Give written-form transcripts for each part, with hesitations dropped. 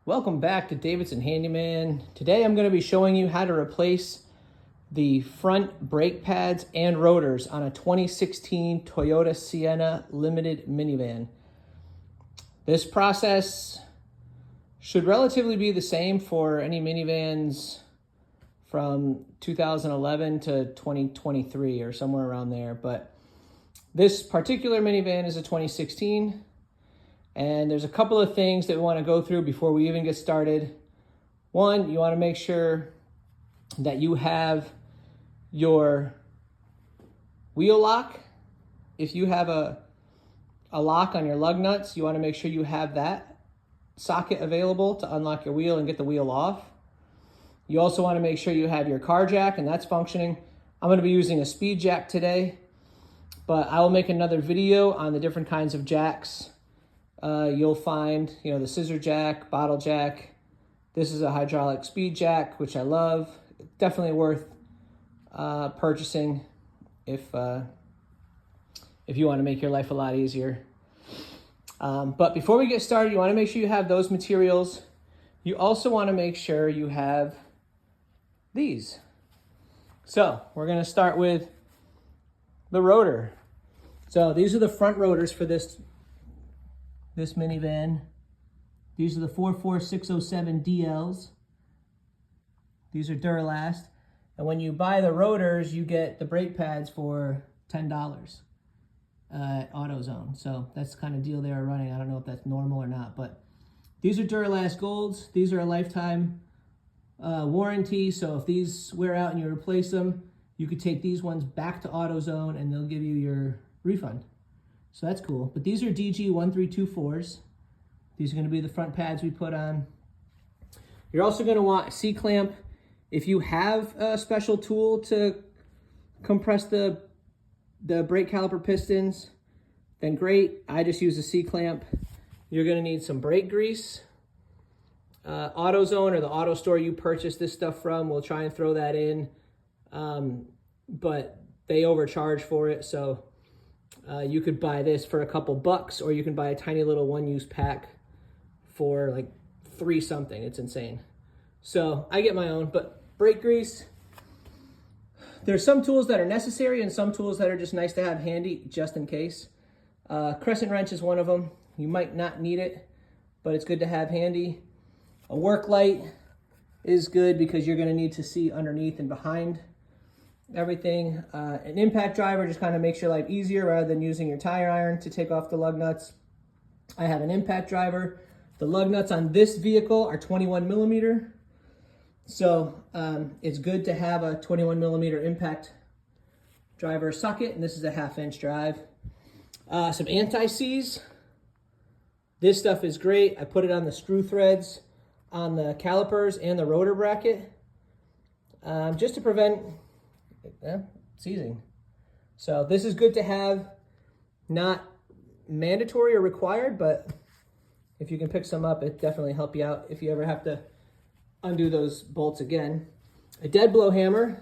Welcome back to Davidson Handyman. Today I'm going to be showing you how to replace the front brake pads and rotors on a 2016 Toyota Sienna Limited minivan. This process should relatively be the same for any minivans from 2011 to 2023 or somewhere around there, but this particular minivan is a 2016. And there's a couple of things that we want to go through before we even get started. One, you want to make sure that you have your wheel lock. If you have a lock on your lug nuts, you want to make sure you have that socket available to unlock your wheel and get the wheel off. You also want to make sure you have your car jack and that's functioning. I'm going to be using a speed jack today, but I will make another video on the different kinds of jacks. You'll find, the scissor jack, bottle jack. This is a hydraulic speed jack, which I love. Definitely worth purchasing if you want to make your life a lot easier. But before we get started, you want to make sure you have those materials. You also want to make sure you have these. So we're going to start with the rotor. So these are the front rotors for this minivan. These are the 44607 DLs. These are Duralast. And when you buy the rotors, you get the brake pads for $10 at AutoZone. So that's the kind of deal they are running. I don't know if that's normal or not, but these are Duralast Golds. These are a lifetime warranty. So if these wear out and you replace them, you could take these ones back to AutoZone and they'll give you your refund. So that's cool. But these are DG1324s. These are going to be the front pads we put on. You're also going to want a C-clamp. If you have a special tool to compress the brake caliper pistons, then great. I just use a C-clamp. You're going to need some brake grease. AutoZone or the auto store you purchase this stuff from will try and throw that in, but they overcharge for it. So you could buy this for a couple bucks, or you can buy a tiny little one-use pack for like $3 something. It's insane. So I get my own, but brake grease. There's some tools that are necessary and some tools that are just nice to have handy just in case. Crescent wrench is one of them. You might not need it, but it's good to have handy. A work light is good because you're going to need to see underneath and behind everything. An impact driver just kind of makes your life easier rather than using your tire iron to take off the lug nuts. I have an impact driver. The lug nuts on this vehicle are 21 millimeter. So it's good to have a 21 millimeter impact driver socket, and this is a 1/2 inch drive. Some anti-seize. This stuff is great. I put it on the screw threads on the calipers and the rotor bracket just to prevent seizing. So this is good to have, not mandatory or required, but if you can pick some up, it definitely help you out if you ever have to undo those bolts again. A dead blow hammer,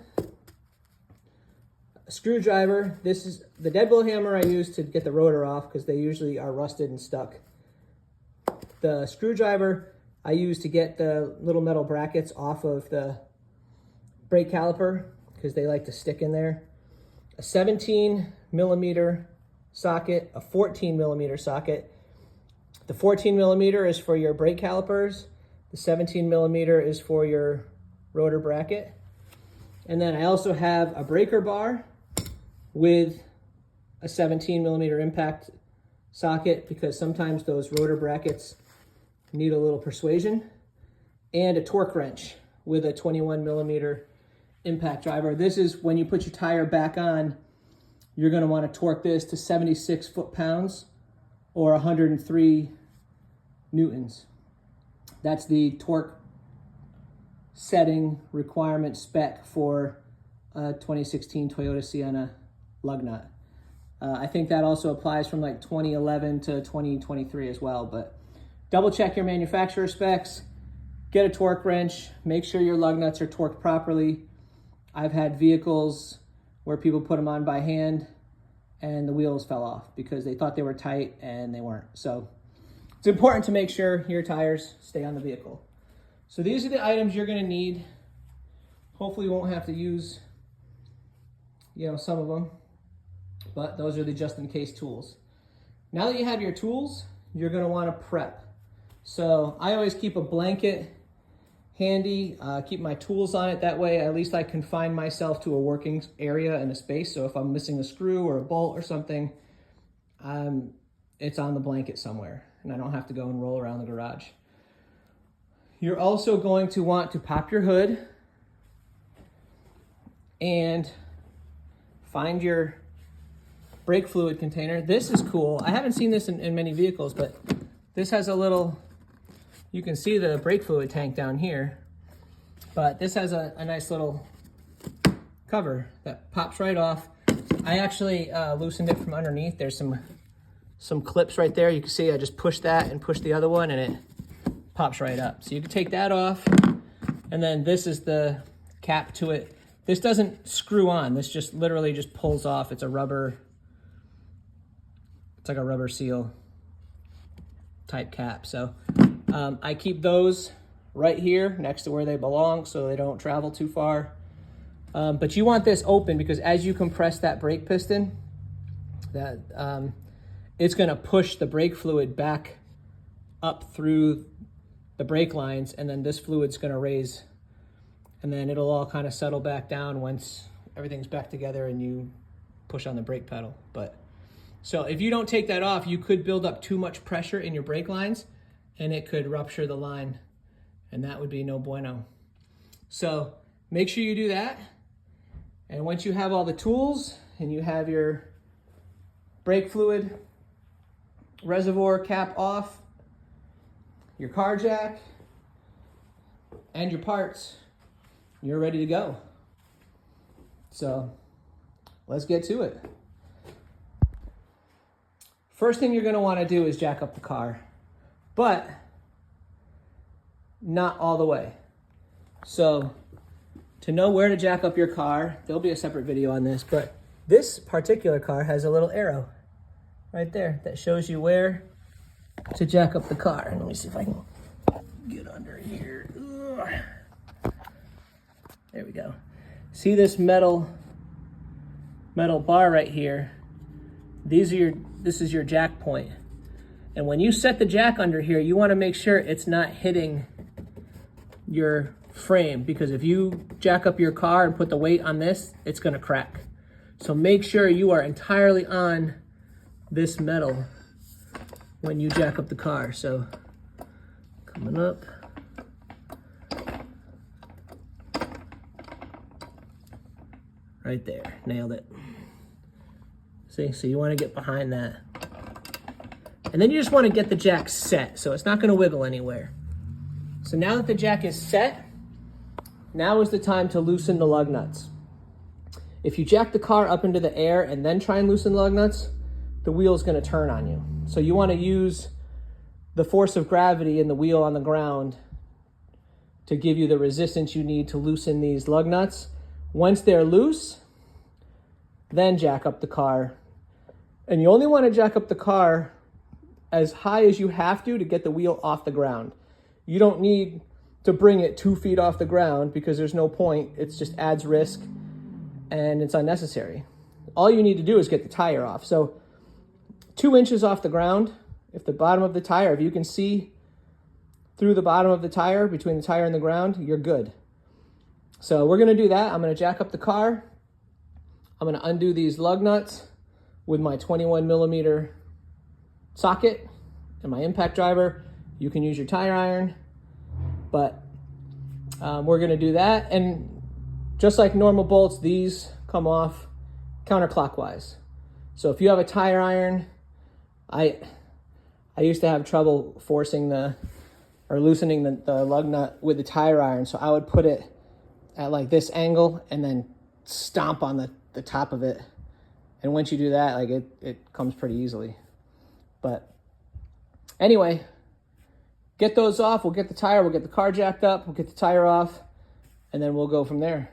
a screwdriver. This is the dead blow hammer I use to get the rotor off because they usually are rusted and stuck. The screwdriver I use to get the little metal brackets off of the brake caliper because they like to stick in there. A 17 millimeter socket, a 14 millimeter socket. The 14 millimeter is for your brake calipers. The 17 millimeter is for your rotor bracket. And then I also have a breaker bar with a 17 millimeter impact socket because sometimes those rotor brackets need a little persuasion. And a torque wrench with a 21 millimeter impact driver. This is when you put your tire back on, you're going to want to torque this to 76 foot-pounds or 103 newtons. That's the torque setting requirement spec for a 2016 Toyota Sienna lug nut. I think that also applies from like 2011 to 2023 as well, but double check your manufacturer specs, get a torque wrench, make sure your lug nuts are torqued properly. I've had vehicles where people put them on by hand and the wheels fell off because they thought they were tight and they weren't. So it's important to make sure your tires stay on the vehicle. So these are the items you're gonna need. Hopefully you won't have to use, some of them, but those are the just in case tools. Now that you have your tools, you're gonna wanna prep. So I always keep a blanket handy, keep my tools on it. That way, at least I confine myself to a working area and a space. So if I'm missing a screw or a bolt or something, it's on the blanket somewhere and I don't have to go and roll around the garage. You're also going to want to pop your hood and find your brake fluid container. This is cool. I haven't seen this in many vehicles, but this has a little, you can see the brake fluid tank down here, but this has a nice little cover that pops right off. I actually loosened it from underneath. There's some clips right there. You can see I just pushed that and pushed the other one and it pops right up. So you can take that off, and then this is the cap to it. This doesn't screw on. This just literally just pulls off. It's like a rubber seal type cap. So I keep those right here next to where they belong so they don't travel too far. But you want this open because as you compress that brake piston, it's gonna push the brake fluid back up through the brake lines, and then this fluid's gonna raise, and then it'll all kind of settle back down once everything's back together and you push on the brake pedal. But so if you don't take that off, you could build up too much pressure in your brake lines and it could rupture the line, and that would be no bueno. So make sure you do that. And once you have all the tools and you have your brake fluid reservoir cap off, your car jack, and your parts, you're ready to go. So let's get to it. First thing you're gonna wanna do is jack up the car, but not all the way. So to know where to jack up your car, there'll be a separate video on this, but this particular car has a little arrow right there that shows you where to jack up the car. And let me see if I can get under here. Ugh. There we go. See this metal bar right here? This is your jack point. And when you set the jack under here, you want to make sure it's not hitting your frame, because if you jack up your car and put the weight on this, it's going to crack. So make sure you are entirely on this metal when you jack up the car. So coming up. Right there, nailed it. See, so you want to get behind that. And then you just want to get the jack set so it's not going to wiggle anywhere. So now that the jack is set, now is the time to loosen the lug nuts. If you jack the car up into the air and then try and loosen the lug nuts, the wheel's going to turn on you. So you want to use the force of gravity in the wheel on the ground to give you the resistance you need to loosen these lug nuts. Once they're loose, then jack up the car. And you only want to jack up the car as high as you have to get the wheel off the ground. You don't need to bring it 2 feet off the ground because there's no point. It just adds risk and it's unnecessary. All you need to do is get the tire off. So 2 inches off the ground, if the bottom of the tire, if you can see through the bottom of the tire, between the tire and the ground, you're good. So we're gonna do that. I'm gonna jack up the car. I'm gonna undo these lug nuts with my 21 millimeter socket and my impact driver. You can use your tire iron, but we're gonna do that. And just like normal bolts, these come off counterclockwise. So if you have a tire iron, I used to have trouble loosening the lug nut with the tire iron. So I would put it at like this angle and then stomp on the top of it. And once you do that, like it comes pretty easily. But anyway, get those off. We'll get the tire, we'll get the car jacked up, we'll get the tire off, and then we'll go from there.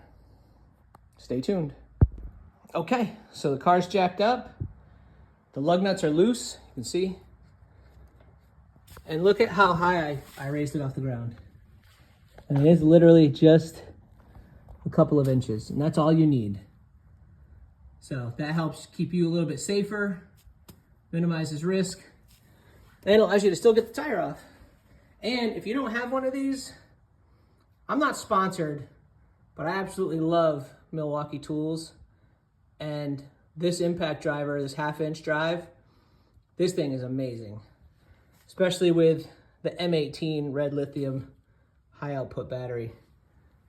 Stay tuned. Okay, so the car's jacked up. The lug nuts are loose, you can see. And look at how high I raised it off the ground. I mean, it's literally just a couple of inches, and that's all you need. So that helps keep you a little bit safer, minimizes risk, and it allows you to still get the tire off. And if you don't have one of these, I'm not sponsored, but I absolutely love Milwaukee tools. And this impact driver, this 1/2-inch drive, this thing is amazing. Especially with the M18 red lithium high output battery.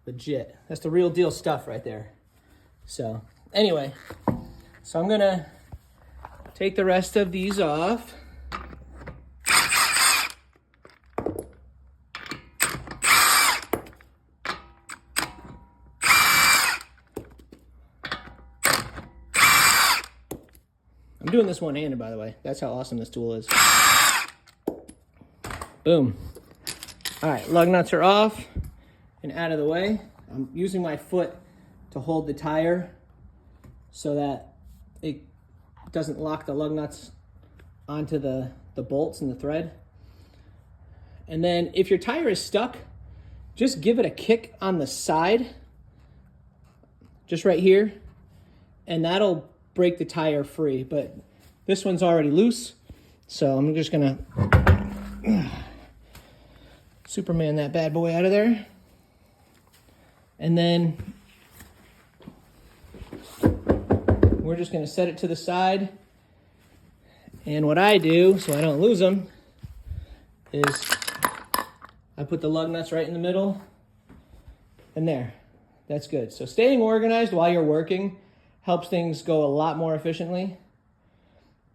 Legit. That's the real deal stuff right there. So anyway, so I'm gonna take the rest of these off. I'm doing this one-handed, by the way. That's how awesome this tool is. Boom. All right, lug nuts are off and out of the way. I'm using my foot to hold the tire so that it doesn't lock the lug nuts onto the bolts and the thread. And then if your tire is stuck, just give it a kick on the side, just right here, and that'll break the tire free. But this one's already loose, so I'm just gonna Superman that bad boy out of there. And then we're just gonna set it to the side. And what I do, so I don't lose them, is I put the lug nuts right in the middle, and there, that's good. So staying organized while you're working helps things go a lot more efficiently.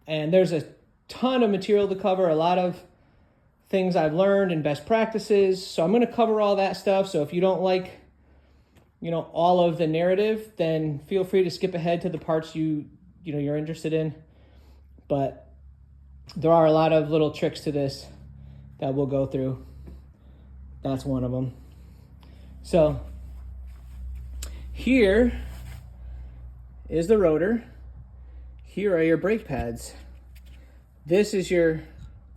And there's a ton of material to cover, a lot of things I've learned and best practices. So I'm gonna cover all that stuff. So if you don't like, all of the narrative, then feel free to skip ahead to the parts you're interested in. But there are a lot of little tricks to this that we'll go through. That's one of them. So here is the rotor. Here are your brake pads. This is your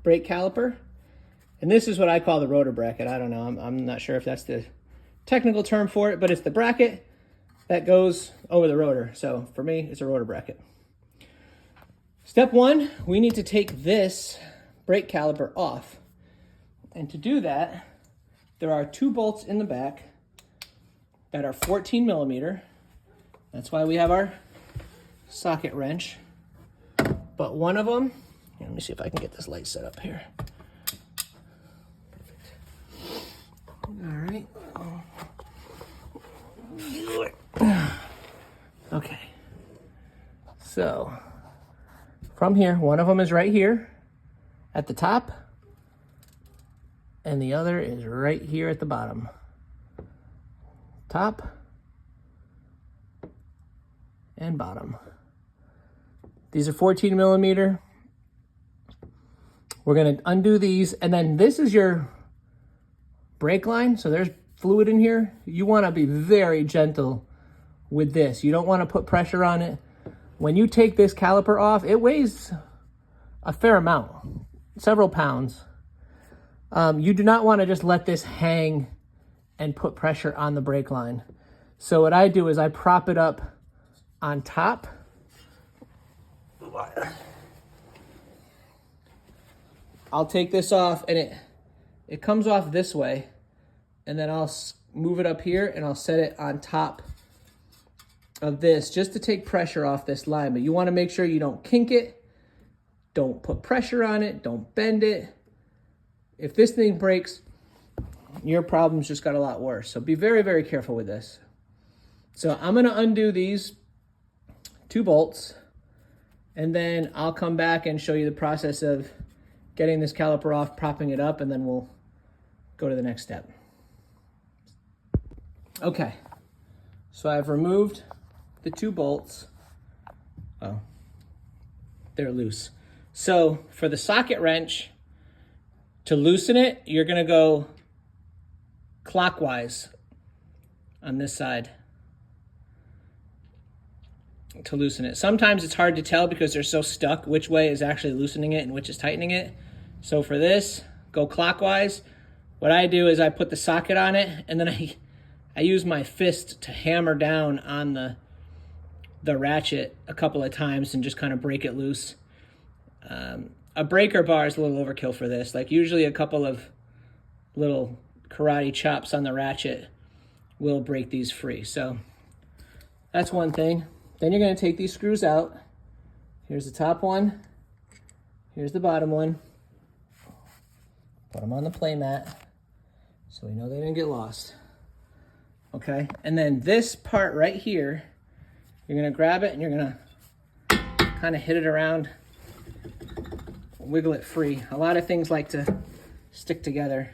brake caliper. And this is what I call the rotor bracket. I don't know. I'm not sure if that's the technical term for it, but it's the bracket that goes over the rotor. So for me, it's a rotor bracket. Step one, we need to take this brake caliper off. And to do that, there are 2 bolts in the back that are 14 millimeter. That's why we have our socket wrench. But one of them, let me see if I can get this light set up here. Perfect. All right. Okay. So from here, one of them is right here at the top, and the other is right here at the bottom. Top and bottom. These are 14 millimeter. We're gonna undo these, and then this is your brake line. So there's fluid in here. You wanna be very gentle with this. You don't wanna put pressure on it. When you take this caliper off, it weighs a fair amount, several pounds. You do not wanna just let this hang and put pressure on the brake line. So what I do is I prop it up on top. I'll take this off, and it comes off this way, and then I'll move it up here and I'll set it on top of this just to take pressure off this line. But you want to make sure you don't kink it, don't put pressure on it, don't bend it. If this thing breaks, your problem's just got a lot worse. So be very, very careful with this. So I'm going to undo these 2 bolts, and then I'll come back and show you the process of getting this caliper off, propping it up, and then we'll go to the next step. Okay, so I've removed the 2 bolts. Oh, they're loose. So for the socket wrench, to loosen it, you're gonna go clockwise on this side to loosen it. Sometimes it's hard to tell because they're so stuck which way is actually loosening it and which is tightening it. So for this, go clockwise, what I do is I put the socket on it, and then I use my fist to hammer down on the ratchet a couple of times and just kind of break it loose. A breaker bar is a little overkill for this. Like usually a couple of little karate chops on the ratchet will break these free. So that's one thing. Then you're going to take these screws out. Here's the top one. Here's the bottom one. Put them on the play mat so we know they didn't get lost. Okay, and then this part right here, you're going to grab it and you're going to kind of hit it around, wiggle it free. A lot of things like to stick together.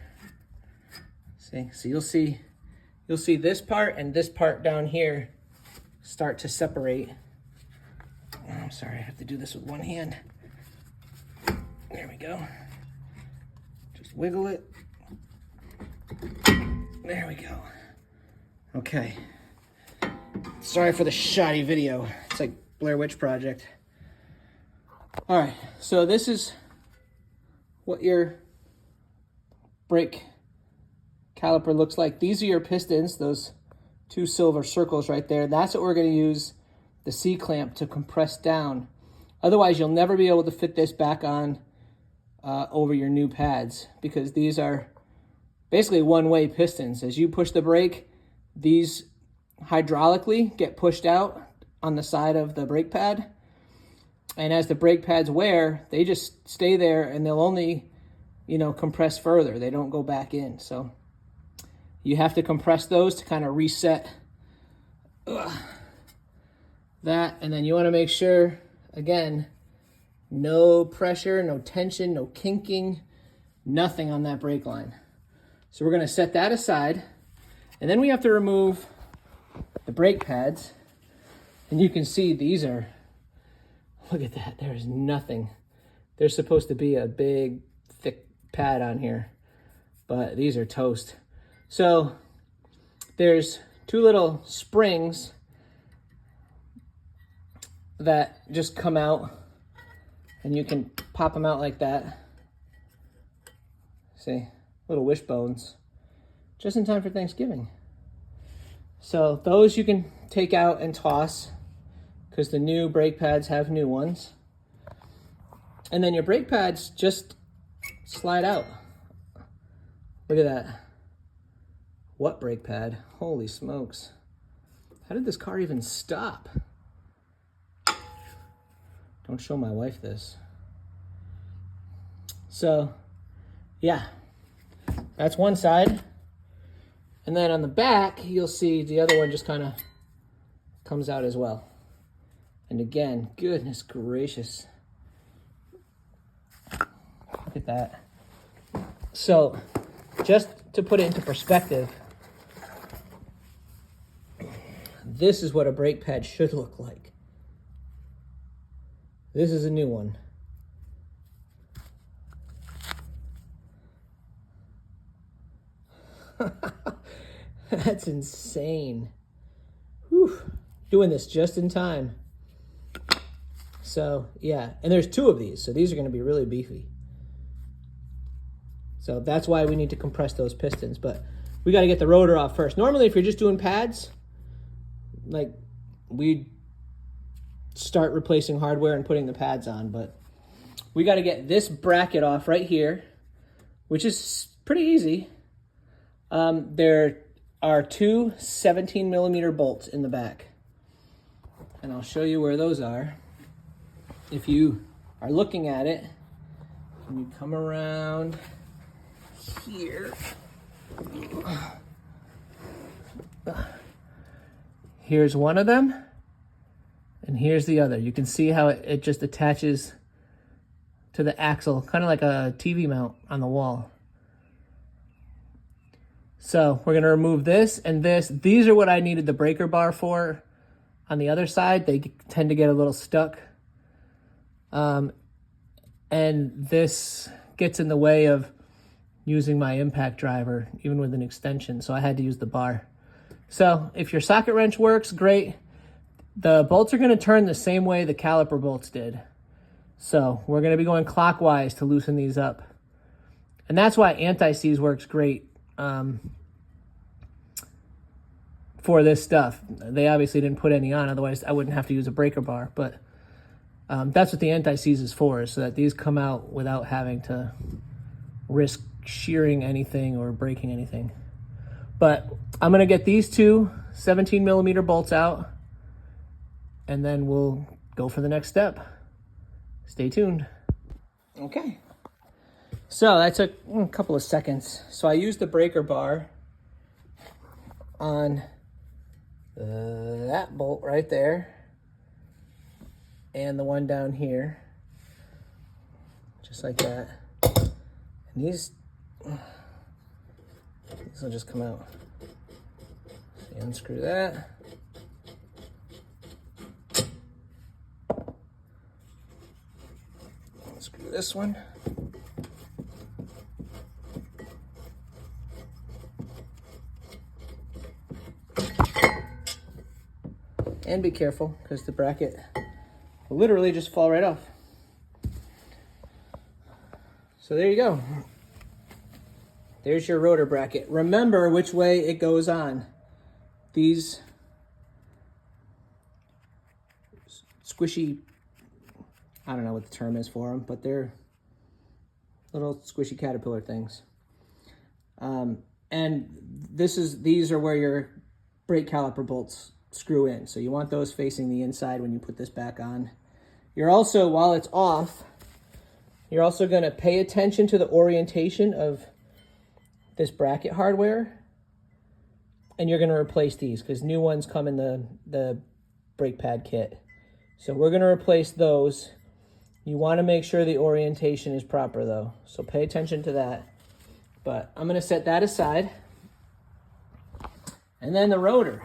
See, so you'll see this part and this part down here start to separate. Oh, I'm sorry, I have to do this with one hand. There we go. Just wiggle it. There we go. Okay. Sorry for the shoddy video. It's like Blair Witch Project. All right, so this is what your brake caliper looks like. These are your pistons, those two silver circles right there. That's what we're going to use the C-clamp to compress down. Otherwise, you'll never be able to fit this back on over your new pads, because these are basically one-way pistons. As you push the brake, these hydraulically get pushed out on the side of the brake pad. And as the brake pads wear, they just stay there and they'll only, compress further. They don't go back in. So you have to compress those to kind of reset that. And then you want to make sure, again, no pressure, no tension, no kinking, nothing on that brake line. So we're going to set that aside. And then we have to remove the brake pads. And you can see these are, look at that, there's nothing. There's supposed to be a big, thick pad on here, but these are toast. So there's two little springs that just come out, and you can pop them out like that. See, little wishbones, just in time for Thanksgiving. So those you can take out and toss, because the new brake pads have new ones. And then your brake pads just slide out. Look at that. What brake pad? Holy smokes. How did this car even stop? Don't show my wife this. So, yeah, that's one side. And then on the back, you'll see the other one just kind of comes out as well. And again, goodness gracious. Look at that. So, just to put it into perspective, this is what a brake pad should look like. This is a new one. That's insane. Whew. Doing this just in time. So, yeah. And there's two of these, so these are going to be really beefy. So that's why we need to compress those pistons. But we got to get the rotor off first. Normally, if you're just doing pads, like, we start replacing hardware and putting the pads on. But we got to get this bracket off right here, which is pretty easy. There are two 17mm bolts in the back. And I'll show you where those are. If you are looking at it, and you come around here. Here's one of them, and here's the other. You can see how it just attaches to the axle, kind of like a TV mount on the wall. So we're going to remove this and this. These are what I needed the breaker bar for. On the other side, they tend to get a little stuck. And this gets in the way of using my impact driver, even with an extension, so I had to use the bar. So if your socket wrench works, great. The bolts are going to turn the same way the caliper bolts did. So we're going to be going clockwise to loosen these up. And that's why anti-seize works great for this stuff. They obviously didn't put any on, otherwise I wouldn't have to use a breaker bar. But that's what the anti-seize is for, so that these come out without having to risk shearing anything or breaking anything. But I'm gonna get these two 17mm bolts out, and then we'll go for the next step. Stay tuned. Okay. So that took a couple of seconds. So I used the breaker bar on that bolt right there and the one down here, just like that. And these will just come out. So you unscrew that. Unscrew this one. And be careful, because the bracket will literally just fall right off. So there you go. There's your rotor bracket. Remember which way it goes on. These squishy, I don't know what the term is for them, but they're little squishy caterpillar things. And these are where your brake caliper bolts screw in. So you want those facing the inside when you put this back on. You're also, while it's off, you're also going to pay attention to the orientation of this bracket hardware, and you're going to replace these because new ones come in the brake pad kit. So we're going to replace those. You want to make sure the orientation is proper though, so pay attention to that. But I'm going to set that aside. And then the rotor.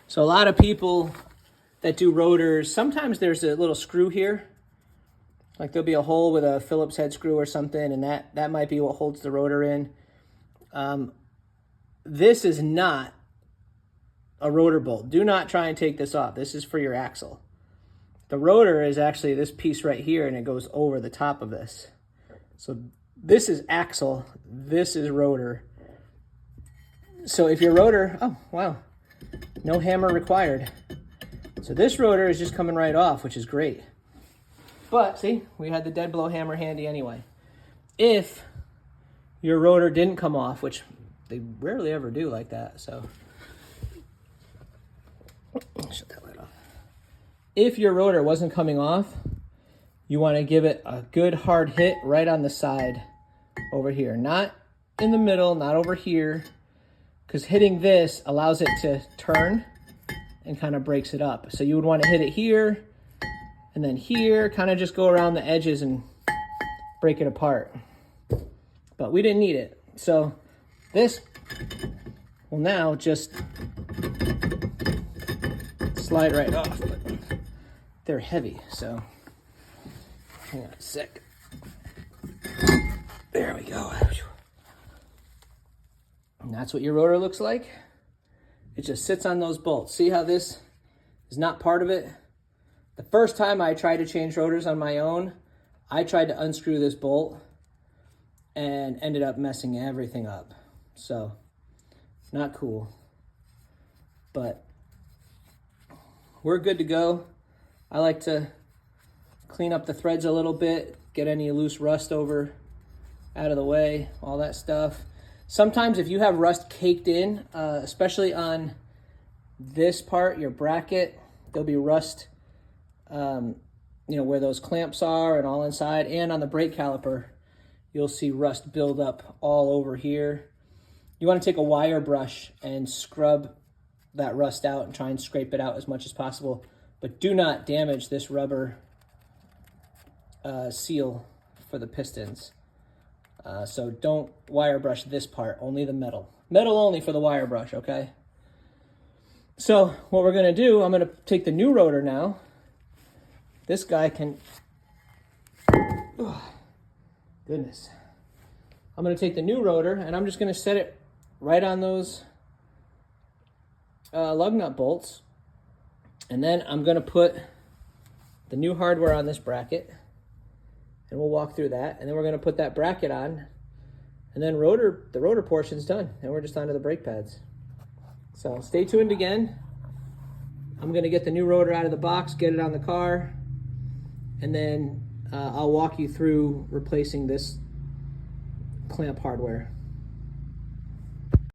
So a lot of people that do rotors, sometimes there's a little screw here. Like there'll be a hole with a Phillips head screw or something, and that might be what holds the rotor in. This is not a rotor bolt. Do not try and take this off. This is for your axle. The rotor is actually this piece right here, and it goes over the top of this. So this is axle, this is rotor. So if your rotor, oh wow, no hammer required. So this rotor is just coming right off, which is great. But see, we had the dead blow hammer handy anyway. If your rotor didn't come off, which they rarely ever do like that, so shut that light off. If your rotor wasn't coming off, you want to give it a good hard hit right on the side over here. Not in the middle, not over here, because hitting this allows it to turn and kind of breaks it up. So you would want to hit it here and then here, kind of just go around the edges and break it apart. But we didn't need it. So this will now just slide right off. But they're heavy, so hang on a sec. There we go. And that's what your rotor looks like. It just sits on those bolts. See how this is not part of it? The first time I tried to change rotors on my own, I tried to unscrew this bolt and ended up messing everything up. So, not cool. But we're good to go. I like to clean up the threads a little bit, get any loose rust out of the way, all that stuff. Sometimes if you have rust caked in, especially on this part, your bracket, there'll be rust, where those clamps are and all inside, and on the brake caliper, you'll see rust build up all over here. You want to take a wire brush and scrub that rust out and try and scrape it out as much as possible, but do not damage this rubber seal for the pistons. So don't wire brush this part, only the metal. Metal only for the wire brush, okay? So what we're gonna do, I'm gonna take the new rotor now. This guy can, oh, goodness. I'm gonna take the new rotor and I'm just gonna set it right on those lug nut bolts. And then I'm gonna put the new hardware on this bracket, and we'll walk through that. And then we're gonna put that bracket on, And then the rotor portion's done, and we're just onto the brake pads. So stay tuned again. I'm gonna get the new rotor out of the box, get it on the car, and then I'll walk you through replacing this clamp hardware.